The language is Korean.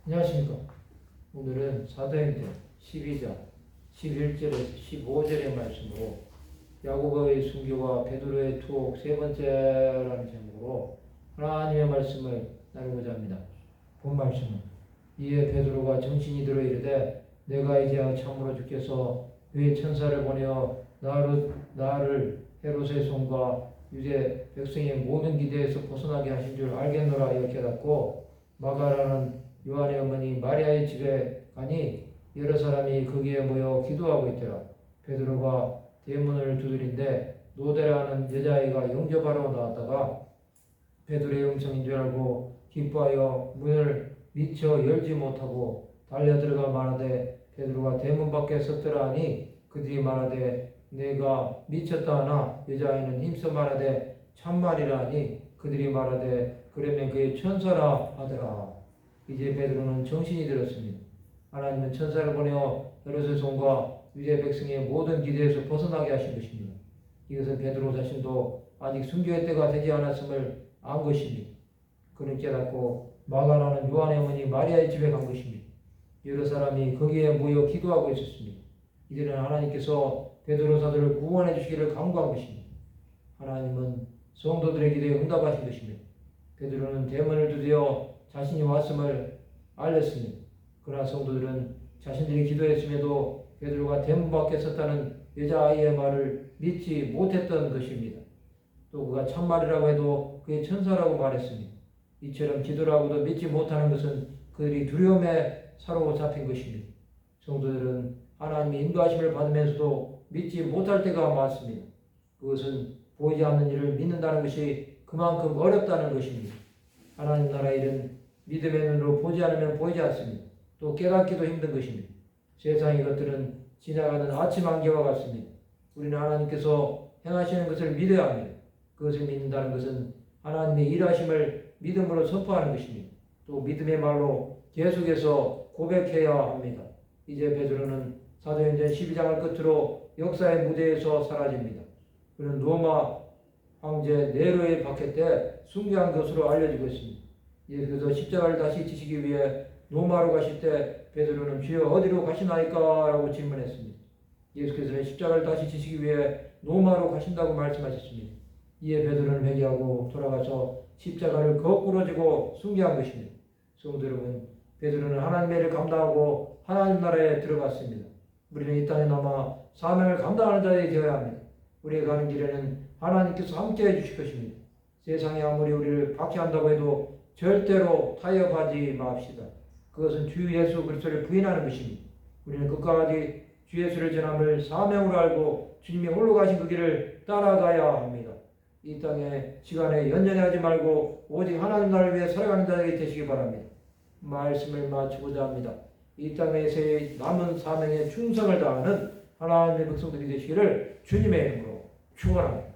안녕하십니까. 오늘은 사도행전 12장 11절에서 15절의 말씀으로 야고보의 순교와 베드로의 투옥 세 번째라는 제목으로 하나님의 말씀을 나누고자 합니다. 본 말씀은 이에 베드로가 정신이 들어 이르되 내가 이제 참으로 주께서 그의 천사를 보내어 나를 헤롯의 손과 유대 백성의 모든 기대에서 벗어나게 하신 줄 알겠노라 하여 깨닫고 마가라는 요한의 어머니 마리아의 집에 가니 여러 사람이 거기에 모여 기도하고 있더라. 베드로가 대문을 두드린데 노대라는 여자아이가 영접하러 나왔다가 베드로의 음성인 줄 알고 기뻐하여 문을 미처 열지 못하고 달려 들어가 말하되 베드로가 대문 밖에 섰더라 하니 그들이 말하되 내가 미쳤다 하나 여자아이는 힘써 말하되 참말이라 하니 그들이 말하되 그러면 그의 천사라 하더라. 이제 베드로는 정신이 들었습니다. 하나님은 천사를 보내어 헤롯의 손과 유대 백성의 모든 기대에서 벗어나게 하신 것입니다. 이것은 베드로 자신도 아직 순교의 때가 되지 않았음을 안 것입니다. 그는 깨닫고 마가라는 요한의 어머니 마리아의 집에 간 것입니다. 여러 사람이 거기에 모여 기도하고 있었습니다. 이들은 하나님께서 베드로 사도를 구원해 주시기를 간구한 것입니다. 하나님은 성도들의 기도에 응답하신 것입니다. 베드로는 대문을 두드려 자신이 왔음을 알렸습니다. 그러나 성도들은 자신들이 기도했음에도 베드로가 대문 밖에 섰다는 여자아이의 말을 믿지 못했던 것입니다. 또 그가 참말이라고 해도 그의 천사라고 말했습니다. 이처럼 기도라고도 믿지 못하는 것은 그들이 두려움에 사로잡힌 것입니다. 성도들은 하나님의 인도하심을 받으면서도 믿지 못할 때가 많습니다. 그것은 보이지 않는 일을 믿는다는 것이 그만큼 어렵다는 것입니다. 하나님 나라 일은 믿음의 눈으로 보지 않으면 보이지 않습니다. 또 깨닫기도 힘든 것입니다. 세상의 것들은 지나가는 아침 안개와 같습니다. 우리는 하나님께서 행하시는 것을 믿어야 합니다. 그것을 믿는다는 것은 하나님의 일하심을 믿음으로 선포하는 것입니다. 또 믿음의 말로 계속해서 고백해야 합니다. 이제 베드로는 사도행전 12장을 끝으로 역사의 무대에서 사라집니다. 그는 로마 황제 네로의 박해 때 순교한 것으로 알려지고 있습니다. 예수께서 십자가를 다시 지시기 위해 로마로 가실 때 베드로는 주여 어디로 가시나이까? 라고 질문했습니다. 예수께서는 십자가를 다시 지시기 위해 로마로 가신다고 말씀하셨습니다. 이에 베드로는 회개하고 돌아가서 십자가를 거꾸로 지고 순교한 것입니다. 성도 여러분, 베드로는 하나님의 일을 감당하고 하나님 나라에 들어갔습니다. 우리는 이 땅에 남아 사명을 감당하는 자들이 되어야 합니다. 우리가 가는 길에는 하나님께서 함께해 주실 것입니다. 세상이 아무리 우리를 박해한다고 해도 절대로 타협하지 맙시다. 그것은 주 예수 그리스도를 부인하는 것입니다. 우리는 끝까지 주 예수를 전함을 사명으로 알고 주님이 홀로 가신 그 길을 따라가야 합니다. 이 땅의 시간에 연연하지 말고 오직 하나님 나라를 위해 살아가는 자들이 되시기 바랍니다. 말씀을 마치고자 합니다. 이 땅에서의 남은 사명에 충성을 다하는 하나님의 백성들이 되시기를 주님의 이름으로 축원합니다.